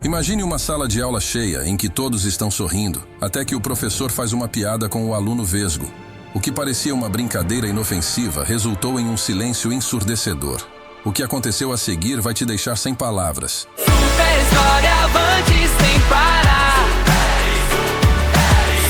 Imagine uma sala de aula cheia em que todos estão sorrindo, até que o professor faz uma piada com o aluno vesgo. O que parecia uma brincadeira inofensiva resultou em um silêncio ensurdecedor. O que aconteceu a seguir vai te deixar sem palavras. Super história avante sem parar.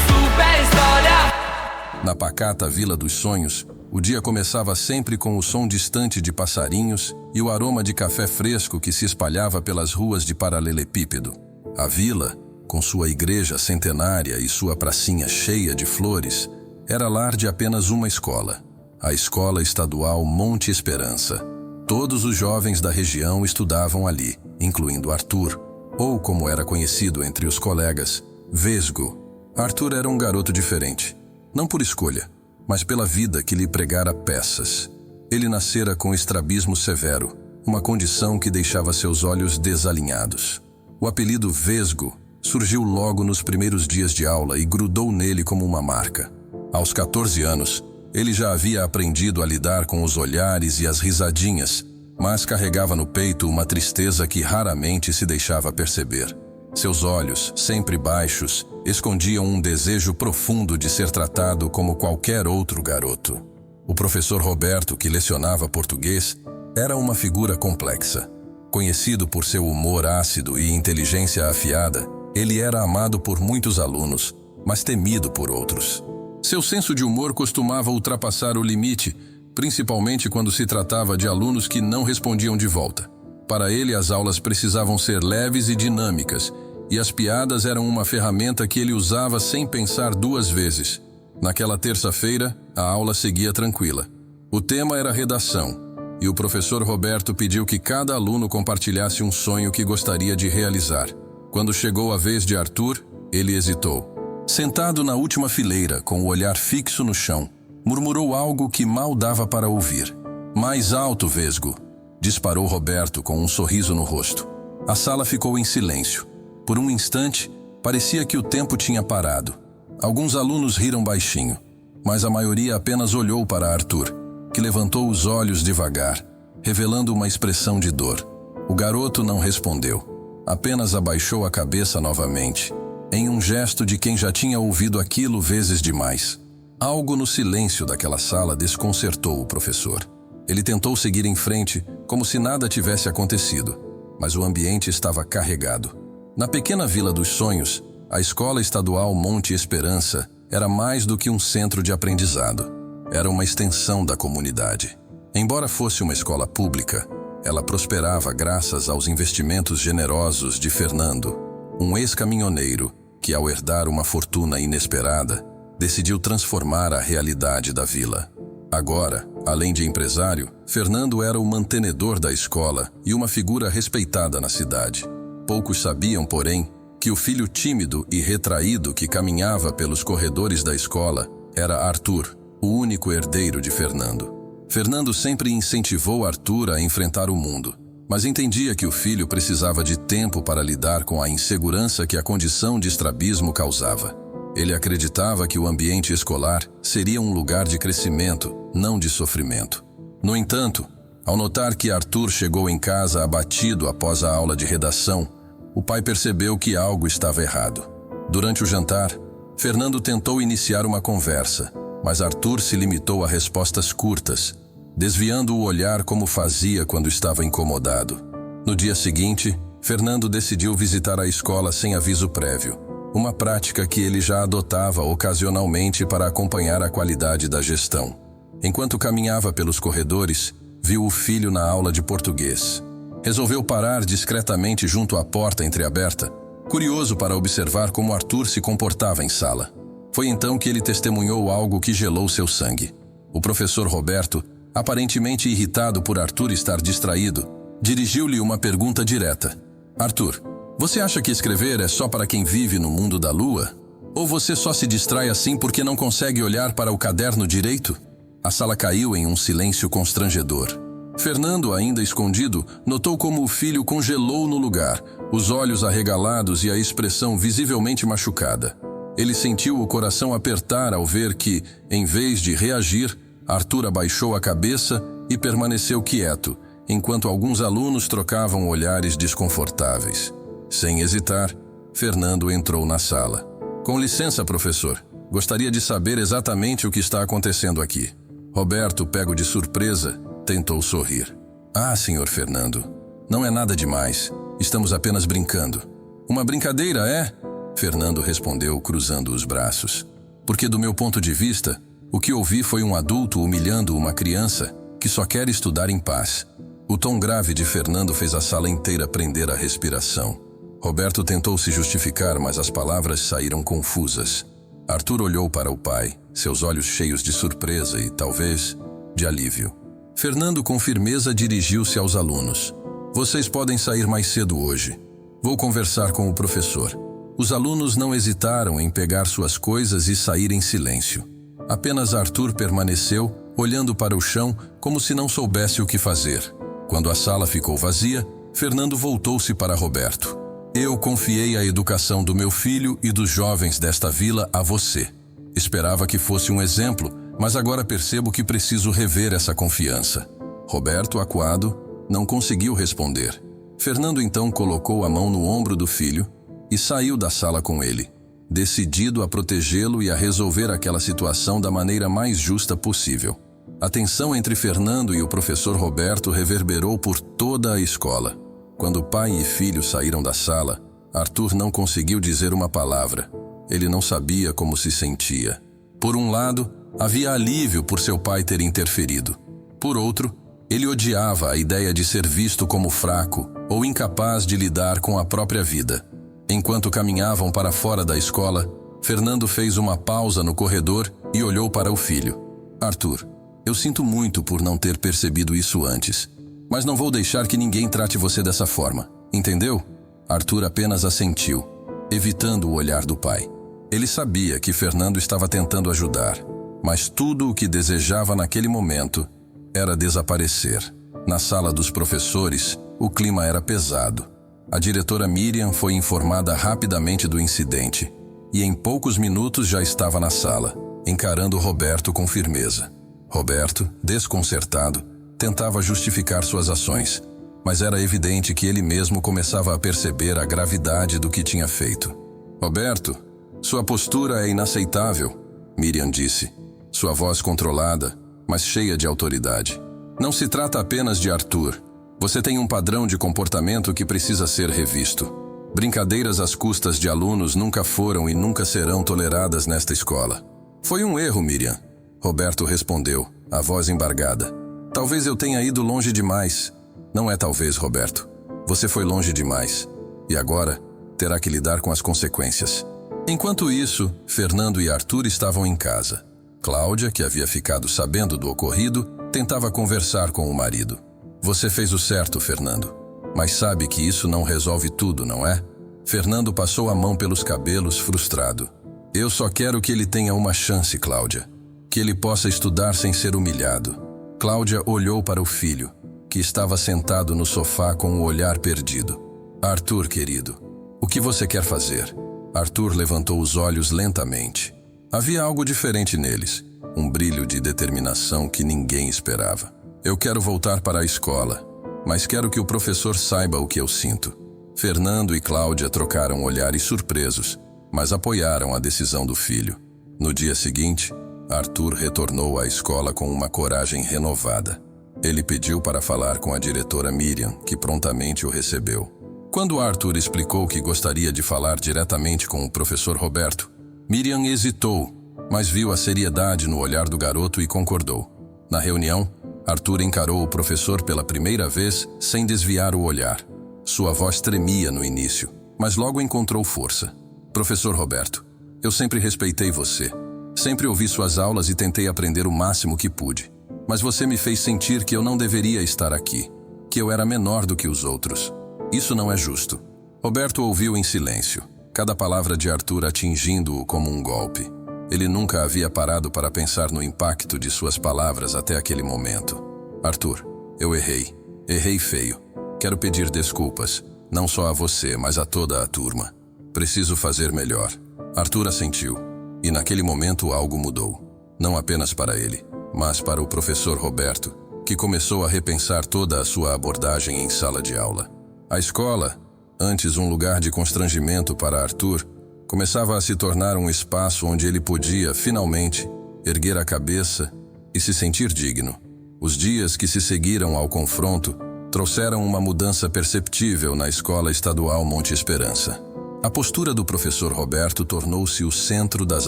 Super história. Na pacata Vila dos Sonhos, o dia começava sempre com o som distante de passarinhos e o aroma de café fresco que se espalhava pelas ruas de paralelepípedo. A vila, com sua igreja centenária e sua pracinha cheia de flores, era lar de apenas uma escola, a Escola Estadual Monte Esperança. Todos os jovens da região estudavam ali, incluindo Arthur, ou como era conhecido entre os colegas, Vesgo. Arthur era um garoto diferente, não por escolha, mas pela vida que lhe pregara peças. Ele nascera com estrabismo severo, uma condição que deixava seus olhos desalinhados. O apelido Vesgo surgiu logo nos primeiros dias de aula e grudou nele como uma marca. Aos 14 anos, ele já havia aprendido a lidar com os olhares e as risadinhas, mas carregava no peito uma tristeza que raramente se deixava perceber. Seus olhos, sempre baixos, escondiam um desejo profundo de ser tratado como qualquer outro garoto. O professor Roberto, que lecionava português, era uma figura complexa. Conhecido por seu humor ácido e inteligência afiada, ele era amado por muitos alunos, mas temido por outros. Seu senso de humor costumava ultrapassar o limite, principalmente quando se tratava de alunos que não respondiam de volta. Para ele, as aulas precisavam ser leves e dinâmicas, e as piadas eram uma ferramenta que ele usava sem pensar duas vezes. Naquela terça-feira, a aula seguia tranquila. O tema era redação, e o professor Roberto pediu que cada aluno compartilhasse um sonho que gostaria de realizar. Quando chegou a vez de Arthur, ele hesitou. Sentado na última fileira, com o olhar fixo no chão, murmurou algo que mal dava para ouvir. "Mais alto, Vesgo", disparou Roberto com um sorriso no rosto. A sala ficou em silêncio. Por um instante, parecia que o tempo tinha parado. Alguns alunos riram baixinho, mas a maioria apenas olhou para Arthur, que levantou os olhos devagar, revelando uma expressão de dor. O garoto não respondeu, apenas abaixou a cabeça novamente, em um gesto de quem já tinha ouvido aquilo vezes demais. Algo no silêncio daquela sala desconcertou o professor. Ele tentou seguir em frente, como se nada tivesse acontecido, mas o ambiente estava carregado. Na pequena Vila dos Sonhos, a Escola Estadual Monte Esperança era mais do que um centro de aprendizado. Era uma extensão da comunidade. Embora fosse uma escola pública, ela prosperava graças aos investimentos generosos de Fernando, um ex-caminhoneiro que, ao herdar uma fortuna inesperada, decidiu transformar a realidade da vila. Agora, além de empresário, Fernando era o mantenedor da escola e uma figura respeitada na cidade. Poucos sabiam, porém, que o filho tímido e retraído que caminhava pelos corredores da escola era Arthur, o único herdeiro de Fernando. Fernando sempre incentivou Arthur a enfrentar o mundo, mas entendia que o filho precisava de tempo para lidar com a insegurança que a condição de estrabismo causava. Ele acreditava que o ambiente escolar seria um lugar de crescimento, não de sofrimento. No entanto, ao notar que Arthur chegou em casa abatido após a aula de redação, o pai percebeu que algo estava errado. Durante o jantar, Fernando tentou iniciar uma conversa, mas Arthur se limitou a respostas curtas, desviando o olhar como fazia quando estava incomodado. No dia seguinte, Fernando decidiu visitar a escola sem aviso prévio, uma prática que ele já adotava ocasionalmente para acompanhar a qualidade da gestão. Enquanto caminhava pelos corredores, viu o filho na aula de português. Resolveu parar discretamente junto à porta entreaberta, curioso para observar como Arthur se comportava em sala. Foi então que ele testemunhou algo que gelou seu sangue. O professor Roberto, aparentemente irritado por Arthur estar distraído, dirigiu-lhe uma pergunta direta. "Arthur, você acha que escrever é só para quem vive no mundo da lua? Ou você só se distrai assim porque não consegue olhar para o caderno direito?" A sala caiu em um silêncio constrangedor. Fernando, ainda escondido, notou como o filho congelou no lugar, os olhos arregalados e a expressão visivelmente machucada. Ele sentiu o coração apertar ao ver que, em vez de reagir, Arthur abaixou a cabeça e permaneceu quieto, enquanto alguns alunos trocavam olhares desconfortáveis. Sem hesitar, Fernando entrou na sala. Com licença, professor. Gostaria de saber exatamente o que está acontecendo aqui. Roberto, pego de surpresa, tentou sorrir. Ah, senhor Fernando, não é nada demais. Estamos apenas brincando. Uma brincadeira, é? Fernando respondeu, cruzando os braços. Porque do meu ponto de vista, o que ouvi foi um adulto humilhando uma criança que só quer estudar em paz. O tom grave de Fernando fez a sala inteira prender a respiração. Roberto tentou se justificar, mas as palavras saíram confusas. Arthur olhou para o pai, seus olhos cheios de surpresa e, talvez, de alívio. Fernando, com firmeza, dirigiu-se aos alunos. Vocês podem sair mais cedo hoje. Vou conversar com o professor. Os alunos não hesitaram em pegar suas coisas e sair em silêncio. Apenas Arthur permaneceu, olhando para o chão, como se não soubesse o que fazer. Quando a sala ficou vazia, Fernando voltou-se para Roberto. Eu confiei a educação do meu filho e dos jovens desta vila a você. Esperava que fosse um exemplo, mas agora percebo que preciso rever essa confiança. Roberto, acuado, não conseguiu responder. Fernando então colocou a mão no ombro do filho e saiu da sala com ele, decidido a protegê-lo e a resolver aquela situação da maneira mais justa possível. A tensão entre Fernando e o professor Roberto reverberou por toda a escola. Quando pai e filho saíram da sala, Arthur não conseguiu dizer uma palavra. Ele não sabia como se sentia. Por um lado, havia alívio por seu pai ter interferido. Por outro, ele odiava a ideia de ser visto como fraco ou incapaz de lidar com a própria vida. Enquanto caminhavam para fora da escola, Fernando fez uma pausa no corredor e olhou para o filho. Arthur, eu sinto muito por não ter percebido isso antes, mas não vou deixar que ninguém trate você dessa forma, entendeu? Arthur apenas assentiu, evitando o olhar do pai. Ele sabia que Fernando estava tentando ajudar, mas tudo o que desejava naquele momento era desaparecer. Na sala dos professores, o clima era pesado. A diretora Miriam foi informada rapidamente do incidente e em poucos minutos já estava na sala, encarando Roberto com firmeza. Roberto, desconcertado, tentava justificar suas ações, mas era evidente que ele mesmo começava a perceber a gravidade do que tinha feito. Roberto, sua postura é inaceitável, Miriam disse, sua voz controlada, mas cheia de autoridade. Não se trata apenas de Arthur. Você tem um padrão de comportamento que precisa ser revisto. Brincadeiras às custas de alunos nunca foram e nunca serão toleradas nesta escola. Foi um erro, Miriam. Roberto respondeu, a voz embargada. Talvez eu tenha ido longe demais. Não é talvez, Roberto. Você foi longe demais. E agora terá que lidar com as consequências. Enquanto isso, Fernando e Arthur estavam em casa. Cláudia, que havia ficado sabendo do ocorrido, tentava conversar com o marido. Você fez o certo, Fernando. Mas sabe que isso não resolve tudo, não é? Fernando passou a mão pelos cabelos, frustrado. Eu só quero que ele tenha uma chance, Cláudia. Que ele possa estudar sem ser humilhado. Cláudia olhou para o filho, que estava sentado no sofá com o olhar perdido. Arthur, querido, o que você quer fazer? Arthur levantou os olhos lentamente. Havia algo diferente neles, um brilho de determinação que ninguém esperava. Eu quero voltar para a escola, mas quero que o professor saiba o que eu sinto. Fernando e Cláudia trocaram olhares surpresos, mas apoiaram a decisão do filho. No dia seguinte, Arthur retornou à escola com uma coragem renovada. Ele pediu para falar com a diretora Miriam, que prontamente o recebeu. Quando Arthur explicou que gostaria de falar diretamente com o professor Roberto, Miriam hesitou, mas viu a seriedade no olhar do garoto e concordou. Na reunião, Arthur encarou o professor pela primeira vez sem desviar o olhar. Sua voz tremia no início, mas logo encontrou força. Professor Roberto, eu sempre respeitei você. Sempre ouvi suas aulas e tentei aprender o máximo que pude. Mas você me fez sentir que eu não deveria estar aqui, que eu era menor do que os outros. Isso não é justo. Roberto ouviu em silêncio, cada palavra de Arthur atingindo-o como um golpe. Ele nunca havia parado para pensar no impacto de suas palavras até aquele momento. Arthur, eu errei. Errei feio. Quero pedir desculpas, não só a você, mas a toda a turma. Preciso fazer melhor. Arthur assentiu, e naquele momento algo mudou. Não apenas para ele, mas para o professor Roberto, que começou a repensar toda a sua abordagem em sala de aula. A escola, antes um lugar de constrangimento para Arthur, começava a se tornar um espaço onde ele podia, finalmente, erguer a cabeça e se sentir digno. Os dias que se seguiram ao confronto trouxeram uma mudança perceptível na Escola Estadual Monte Esperança. A postura do professor Roberto tornou-se o centro das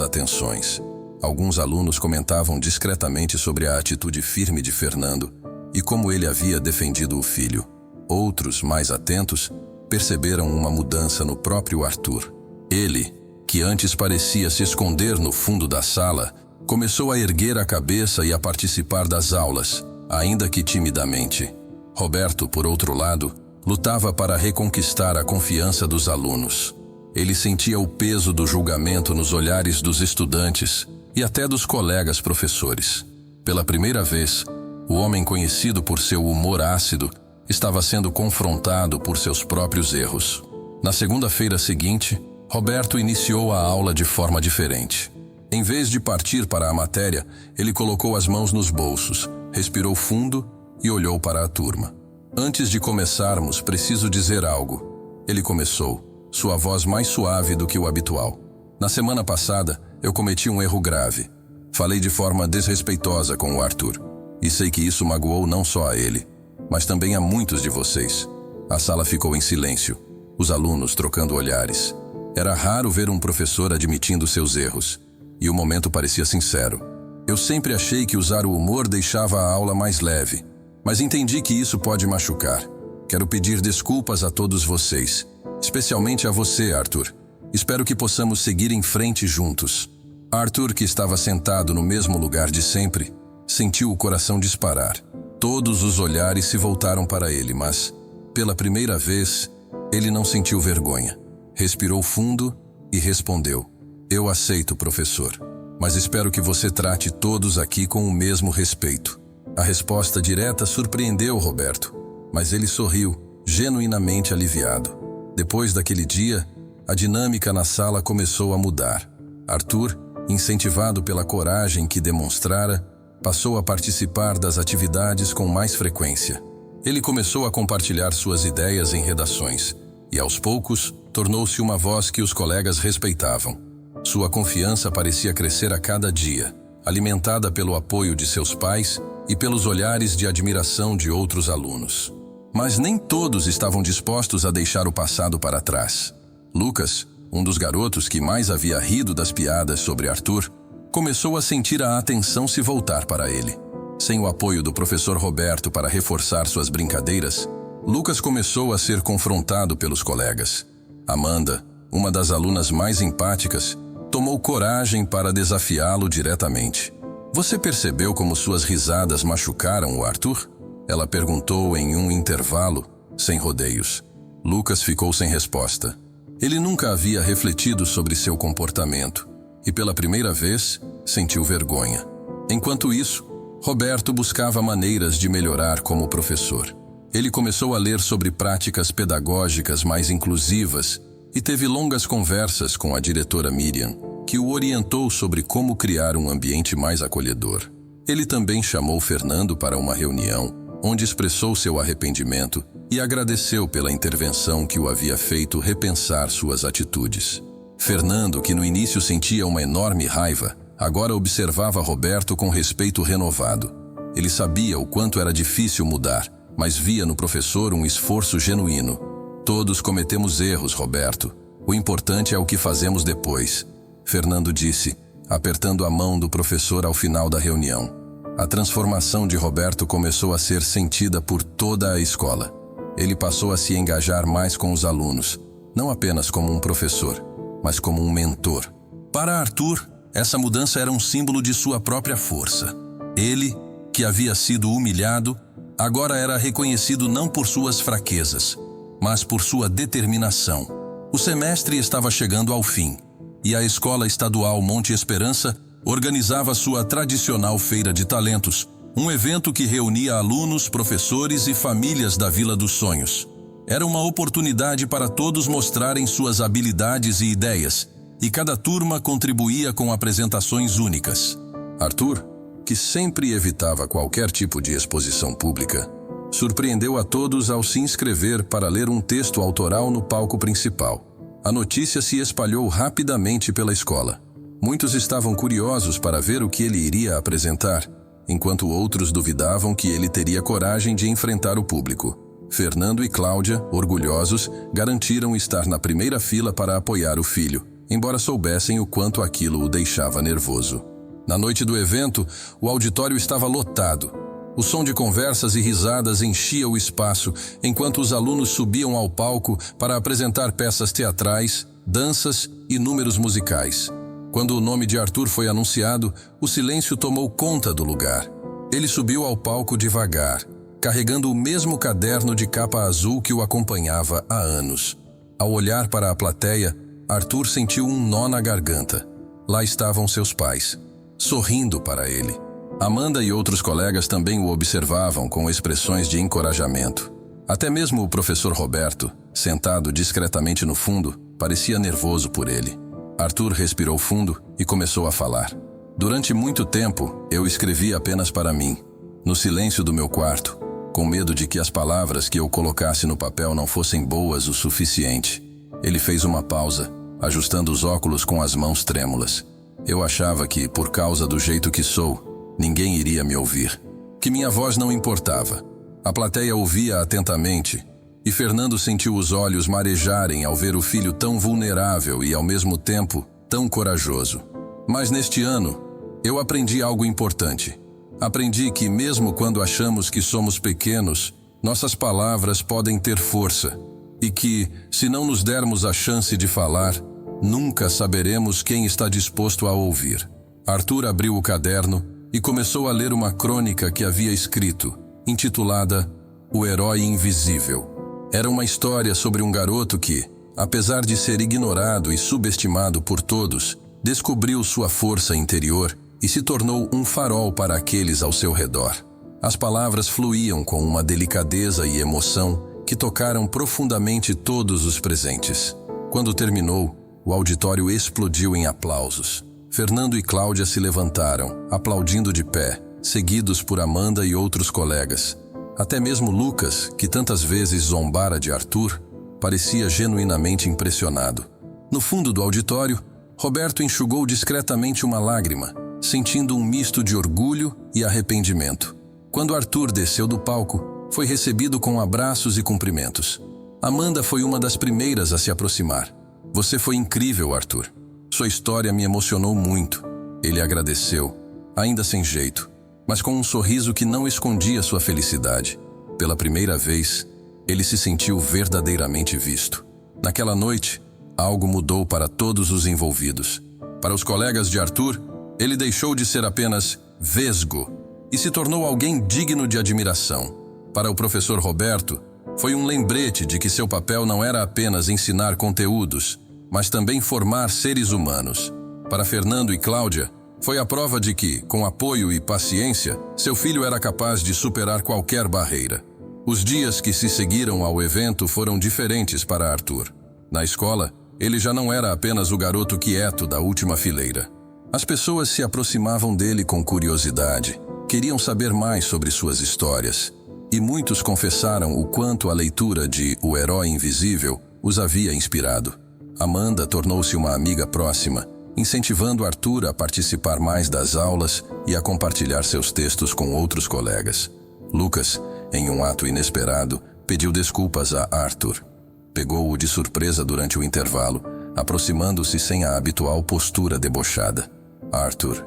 atenções. Alguns alunos comentavam discretamente sobre a atitude firme de Fernando e como ele havia defendido o filho. Outros, mais atentos, perceberam uma mudança no próprio Arthur. Ele, que antes parecia se esconder no fundo da sala, começou a erguer a cabeça e a participar das aulas, ainda que timidamente. Roberto, por outro lado, lutava para reconquistar a confiança dos alunos. Ele sentia o peso do julgamento nos olhares dos estudantes e até dos colegas professores. Pela primeira vez, o homem conhecido por seu humor ácido estava sendo confrontado por seus próprios erros. Na segunda-feira seguinte, Roberto iniciou a aula de forma diferente. Em vez de partir para a matéria, ele colocou as mãos nos bolsos, respirou fundo e olhou para a turma. Antes de começarmos, preciso dizer algo. Ele começou, sua voz mais suave do que o habitual. Na semana passada, eu cometi um erro grave. Falei de forma desrespeitosa com o Arthur. E sei que isso magoou não só a ele, mas também a muitos de vocês. A sala ficou em silêncio, os alunos trocando olhares. Era raro ver um professor admitindo seus erros, e o momento parecia sincero. Eu sempre achei que usar o humor deixava a aula mais leve, mas entendi que isso pode machucar. Quero pedir desculpas a todos vocês, especialmente a você, Arthur. Espero que possamos seguir em frente juntos. Arthur, que estava sentado no mesmo lugar de sempre, sentiu o coração disparar. Todos os olhares se voltaram para ele, mas, pela primeira vez, ele não sentiu vergonha. Respirou fundo e respondeu: "Eu aceito, professor, mas espero que você trate todos aqui com o mesmo respeito." A resposta direta surpreendeu Roberto, mas ele sorriu, genuinamente aliviado. Depois daquele dia, a dinâmica na sala começou a mudar. Arthur, incentivado pela coragem que demonstrara, passou a participar das atividades com mais frequência. Ele começou a compartilhar suas ideias em redações e, aos poucos, tornou-se uma voz que os colegas respeitavam. Sua confiança parecia crescer a cada dia, alimentada pelo apoio de seus pais e pelos olhares de admiração de outros alunos. Mas nem todos estavam dispostos a deixar o passado para trás. Lucas, um dos garotos que mais havia rido das piadas sobre Arthur, começou a sentir a atenção se voltar para ele. Sem o apoio do professor Roberto para reforçar suas brincadeiras, Lucas começou a ser confrontado pelos colegas. Amanda, uma das alunas mais empáticas, tomou coragem para desafiá-lo diretamente. "Você percebeu como suas risadas machucaram o Arthur?" Ela perguntou em um intervalo, sem rodeios. Lucas ficou sem resposta. Ele nunca havia refletido sobre seu comportamento e, pela primeira vez, sentiu vergonha. Enquanto isso, Roberto buscava maneiras de melhorar como professor. Ele começou a ler sobre práticas pedagógicas mais inclusivas e teve longas conversas com a diretora Miriam, que o orientou sobre como criar um ambiente mais acolhedor. Ele também chamou Fernando para uma reunião, onde expressou seu arrependimento e agradeceu pela intervenção que o havia feito repensar suas atitudes. Fernando, que no início sentia uma enorme raiva, agora observava Roberto com respeito renovado. Ele sabia o quanto era difícil mudar, mas via no professor um esforço genuíno. "Todos cometemos erros, Roberto. O importante é o que fazemos depois", Fernando disse, apertando a mão do professor ao final da reunião. A transformação de Roberto começou a ser sentida por toda a escola. Ele passou a se engajar mais com os alunos, não apenas como um professor, mas como um mentor. Para Arthur, essa mudança era um símbolo de sua própria força. Ele, que havia sido humilhado, agora era reconhecido não por suas fraquezas, mas por sua determinação. O semestre estava chegando ao fim, e a Escola Estadual Monte Esperança organizava sua tradicional Feira de Talentos, um evento que reunia alunos, professores e famílias da Vila dos Sonhos. Era uma oportunidade para todos mostrarem suas habilidades e ideias, e cada turma contribuía com apresentações únicas. Arthur, que sempre evitava qualquer tipo de exposição pública, surpreendeu a todos ao se inscrever para ler um texto autoral no palco principal. A notícia se espalhou rapidamente pela escola. Muitos estavam curiosos para ver o que ele iria apresentar, enquanto outros duvidavam que ele teria coragem de enfrentar o público. Fernando e Cláudia, orgulhosos, garantiram estar na primeira fila para apoiar o filho, embora soubessem o quanto aquilo o deixava nervoso. Na noite do evento, o auditório estava lotado. O som de conversas e risadas enchia o espaço, enquanto os alunos subiam ao palco para apresentar peças teatrais, danças e números musicais. Quando o nome de Arthur foi anunciado, o silêncio tomou conta do lugar. Ele subiu ao palco devagar, carregando o mesmo caderno de capa azul que o acompanhava há anos. Ao olhar para a plateia, Arthur sentiu um nó na garganta. Lá estavam seus pais, sorrindo para ele. Amanda e outros colegas também o observavam com expressões de encorajamento. Até mesmo o professor Roberto, sentado discretamente no fundo, parecia nervoso por ele. Arthur respirou fundo e começou a falar. Durante muito tempo, eu escrevi apenas para mim, no silêncio do meu quarto, com medo de que as palavras que eu colocasse no papel não fossem boas o suficiente. Ele fez uma pausa, ajustando os óculos com as mãos trêmulas. Eu achava que, por causa do jeito que sou, ninguém iria me ouvir, que minha voz não importava. A plateia ouvia atentamente, e Fernando sentiu os olhos marejarem ao ver o filho tão vulnerável e, ao mesmo tempo, tão corajoso. Mas neste ano, eu aprendi algo importante. Aprendi que, mesmo quando achamos que somos pequenos, nossas palavras podem ter força, e que, se não nos dermos a chance de falar, nunca saberemos quem está disposto a ouvir. Arthur abriu o caderno e começou a ler uma crônica que havia escrito, intitulada O Herói Invisível. Era uma história sobre um garoto que, apesar de ser ignorado e subestimado por todos, descobriu sua força interior e se tornou um farol para aqueles ao seu redor. As palavras fluíam com uma delicadeza e emoção que tocaram profundamente todos os presentes. Quando terminou, o auditório explodiu em aplausos. Fernando e Cláudia se levantaram, aplaudindo de pé, seguidos por Amanda e outros colegas. Até mesmo Lucas, que tantas vezes zombara de Arthur, parecia genuinamente impressionado. No fundo do auditório, Roberto enxugou discretamente uma lágrima, sentindo um misto de orgulho e arrependimento. Quando Arthur desceu do palco, foi recebido com abraços e cumprimentos. Amanda foi uma das primeiras a se aproximar. Você foi incrível, Arthur. Sua história me emocionou muito. Ele agradeceu, ainda sem jeito, mas com um sorriso que não escondia sua felicidade. Pela primeira vez, ele se sentiu verdadeiramente visto. Naquela noite, algo mudou para todos os envolvidos. Para os colegas de Arthur, ele deixou de ser apenas vesgo e se tornou alguém digno de admiração. Para o professor Roberto, foi um lembrete de que seu papel não era apenas ensinar conteúdos, mas também formar seres humanos. Para Fernando e Cláudia, foi a prova de que, com apoio e paciência, seu filho era capaz de superar qualquer barreira. Os dias que se seguiram ao evento foram diferentes para Arthur. Na escola, ele já não era apenas o garoto quieto da última fileira. As pessoas se aproximavam dele com curiosidade, queriam saber mais sobre suas histórias, e muitos confessaram o quanto a leitura de O Herói Invisível os havia inspirado. Amanda tornou-se uma amiga próxima, incentivando Arthur a participar mais das aulas e a compartilhar seus textos com outros colegas. Lucas, em um ato inesperado, pediu desculpas a Arthur. Pegou-o de surpresa durante o intervalo, aproximando-se sem a habitual postura debochada. Arthur,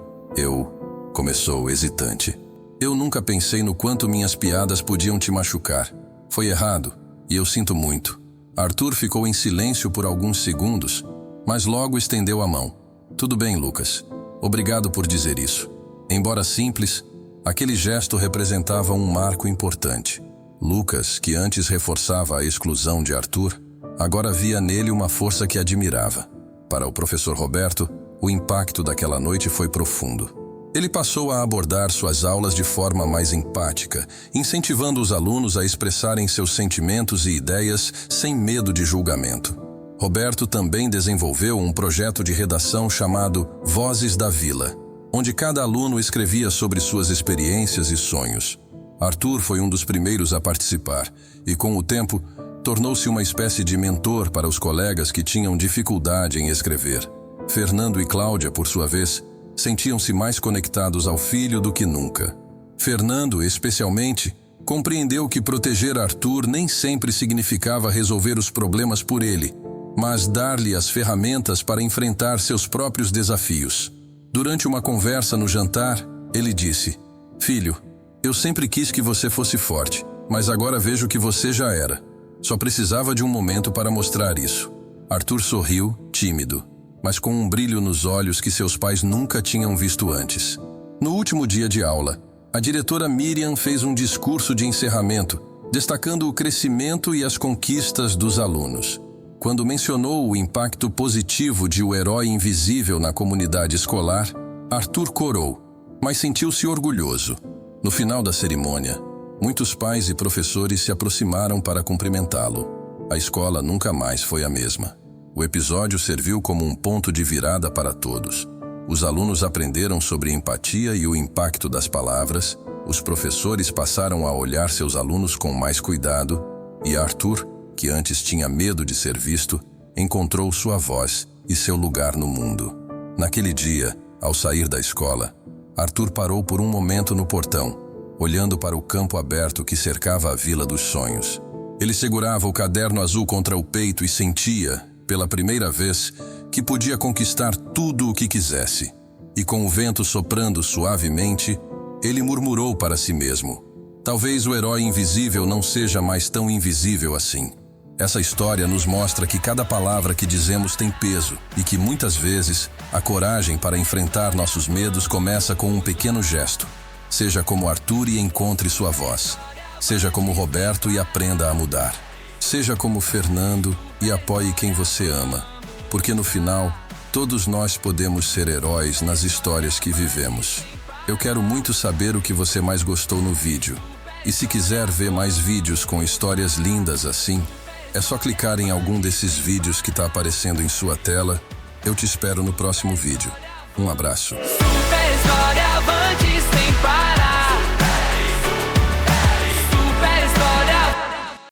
começou hesitante. Eu nunca pensei no quanto minhas piadas podiam te machucar. Foi errado, e eu sinto muito. Arthur ficou em silêncio por alguns segundos, mas logo estendeu a mão. Tudo bem, Lucas. Obrigado por dizer isso. Embora simples, aquele gesto representava um marco importante. Lucas, que antes reforçava a exclusão de Arthur, agora via nele uma força que admirava. Para o professor Roberto, o impacto daquela noite foi profundo. Ele passou a abordar suas aulas de forma mais empática, incentivando os alunos a expressarem seus sentimentos e ideias sem medo de julgamento. Roberto também desenvolveu um projeto de redação chamado Vozes da Vila, onde cada aluno escrevia sobre suas experiências e sonhos. Arthur foi um dos primeiros a participar e, com o tempo, tornou-se uma espécie de mentor para os colegas que tinham dificuldade em escrever. Fernando e Cláudia, por sua vez, sentiam-se mais conectados ao filho do que nunca. Fernando, especialmente, compreendeu que proteger Arthur nem sempre significava resolver os problemas por ele, mas dar-lhe as ferramentas para enfrentar seus próprios desafios. Durante uma conversa no jantar, ele disse: "Filho, eu sempre quis que você fosse forte, mas agora vejo que você já era. Só precisava de um momento para mostrar isso." Arthur sorriu, tímido, mas com um brilho nos olhos que seus pais nunca tinham visto antes. No último dia de aula, a diretora Miriam fez um discurso de encerramento, destacando o crescimento e as conquistas dos alunos. Quando mencionou o impacto positivo de O Herói Invisível na comunidade escolar, Arthur corou, mas sentiu-se orgulhoso. No final da cerimônia, muitos pais e professores se aproximaram para cumprimentá-lo. A escola nunca mais foi a mesma. O episódio serviu como um ponto de virada para todos. Os alunos aprenderam sobre empatia e o impacto das palavras, os professores passaram a olhar seus alunos com mais cuidado, e Arthur, que antes tinha medo de ser visto, encontrou sua voz e seu lugar no mundo. Naquele dia, ao sair da escola, Arthur parou por um momento no portão, olhando para o campo aberto que cercava a Vila dos Sonhos. Ele segurava o caderno azul contra o peito e sentia, pela primeira vez, que podia conquistar tudo o que quisesse. E com o vento soprando suavemente, ele murmurou para si mesmo: "Talvez o herói invisível não seja mais tão invisível assim." Essa história nos mostra que cada palavra que dizemos tem peso e que, muitas vezes, a coragem para enfrentar nossos medos começa com um pequeno gesto. Seja como Arthur e encontre sua voz. Seja como Roberto e aprenda a mudar. Seja como Fernando e apoie quem você ama. Porque no final, todos nós podemos ser heróis nas histórias que vivemos. Eu quero muito saber o que você mais gostou no vídeo. E se quiser ver mais vídeos com histórias lindas assim, é só clicar em algum desses vídeos que está aparecendo em sua tela. Eu te espero no próximo vídeo. Um abraço. Super história.